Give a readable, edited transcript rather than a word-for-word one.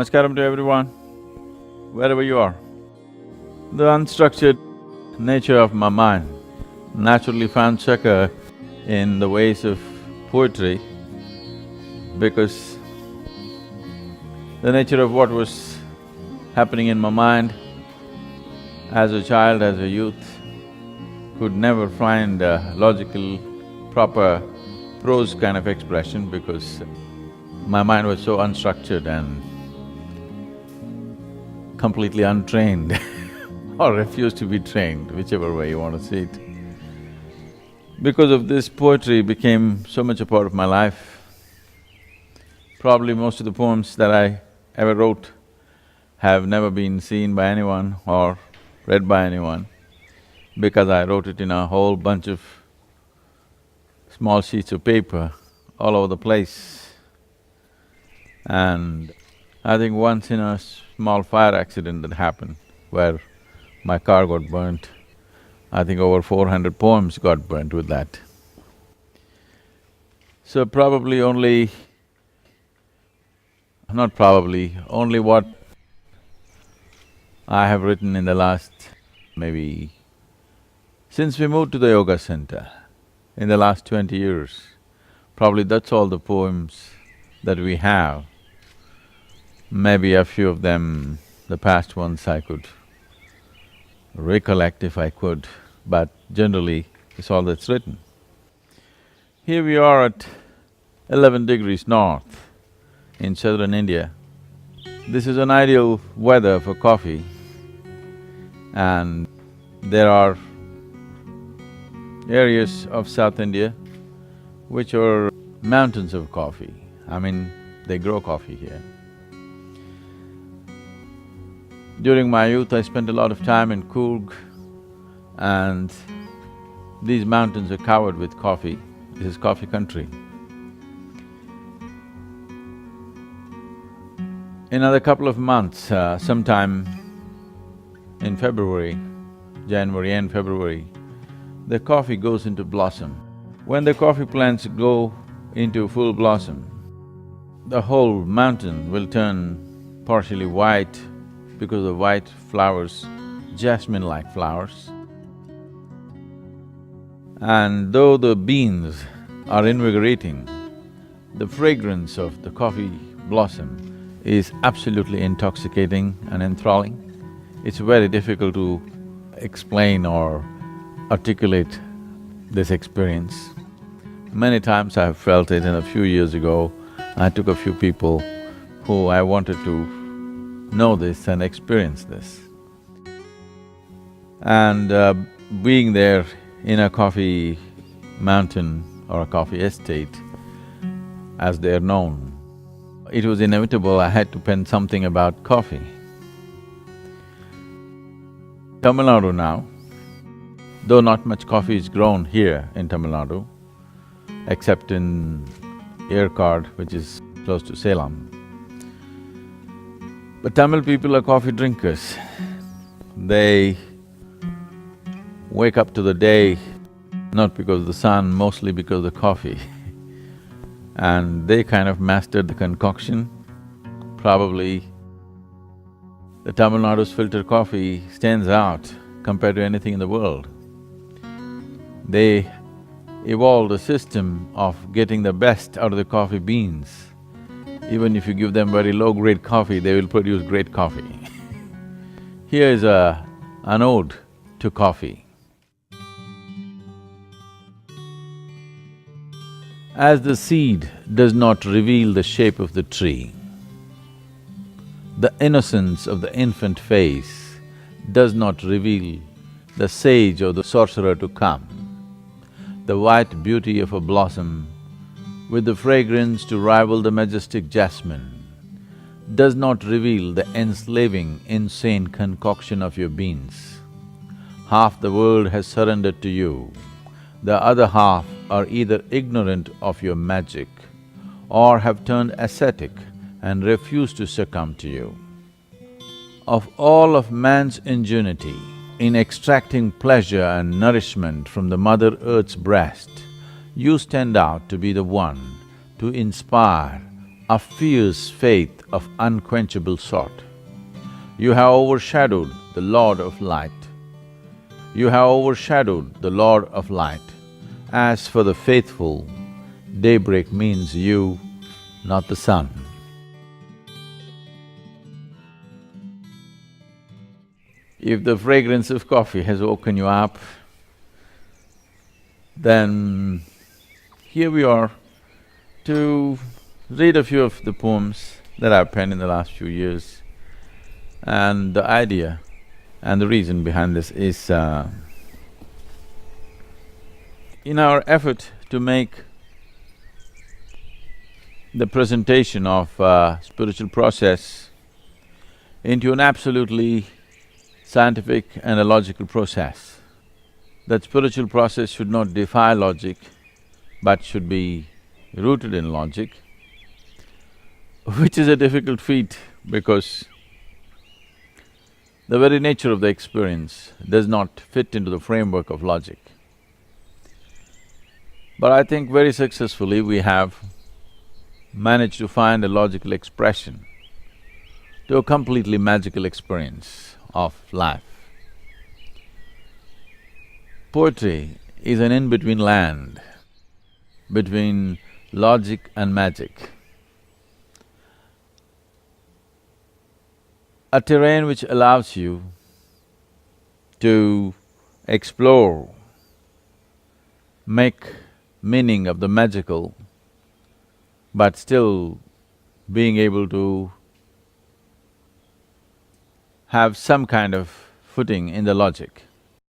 Namaskaram to everyone, wherever you are. The unstructured nature of my mind naturally found succor in the ways of poetry because the nature of what was happening in my mind as a child, as a youth, could never find a logical, proper prose kind of expression because my mind was so unstructured and completely untrained or refused to be trained, whichever way you want to see it. Because of this, poetry became so much a part of my life. Probably most of the poems that I ever wrote have never been seen by anyone or read by anyone because I wrote it in a whole bunch of small sheets of paper all over the place. And I think once in a small fire accident that happened where my car got burnt, I think over 400 poems got burnt with that. So probably only… not probably, only what I have written in the last maybe… since we moved to the yoga center, in the last 20 years, probably that's all the poems that we have. Maybe a few of them, the past ones I could recollect if I could, but generally it's all that's written. Here we are at 11 degrees north in southern India. This is an ideal weather for coffee, and there are areas of South India which are mountains of coffee. I mean, they grow coffee here. During my youth, I spent a lot of time in Coorg, and these mountains are covered with coffee. This is coffee country. In another couple of months, sometime in February, January and February, the coffee goes into blossom. When the coffee plants go into full blossom, the whole mountain will turn partially white because of white flowers, jasmine-like flowers. And though the beans are invigorating, the fragrance of the coffee blossom is absolutely intoxicating and enthralling. It's very difficult to explain or articulate this experience. Many times I have felt it, and a few years ago, I took a few people who I wanted to know this and experience this. And being there in a coffee mountain or a coffee estate, as they're known, it was inevitable I had to pen something about coffee. Tamil Nadu now, though not much coffee is grown here in Tamil Nadu, except in Yerkard, which is close to Salem. But Tamil people are coffee drinkers. They wake up to the day not because of the sun, mostly because of the coffee. And they kind of mastered the concoction. Probably the Tamil Nadu's filter coffee stands out compared to anything in the world. They evolved a system of getting the best out of the coffee beans. Even if you give them very low-grade coffee, they will produce great coffee. Here is an ode to coffee. As the seed does not reveal the shape of the tree, the innocence of the infant face does not reveal the sage or the sorcerer to come. The white beauty of a blossom with the fragrance to rival the majestic jasmine does not reveal the enslaving, insane concoction of your beans. Half the world has surrendered to you, the other half are either ignorant of your magic or have turned ascetic and refuse to succumb to you. Of all of man's ingenuity in extracting pleasure and nourishment from the Mother Earth's breast, you stand out to be the one to inspire a fierce faith of unquenchable sort. You have overshadowed the Lord of Light. You have overshadowed the Lord of Light. As for the faithful, daybreak means you, not the sun. If the fragrance of coffee has woken you up, then here we are to read a few of the poems that I've penned in the last few years. And the idea and the reason behind this is, in our effort to make the presentation of spiritual process into an absolutely scientific and a logical process, that spiritual process should not defy logic, but should be rooted in logic, which is a difficult feat because the very nature of the experience does not fit into the framework of logic. But I think very successfully we have managed to find a logical expression to a completely magical experience of life. Poetry is an in-between land between logic and magic. A terrain which allows you to explore, make meaning of the magical, but still being able to have some kind of footing in the logic.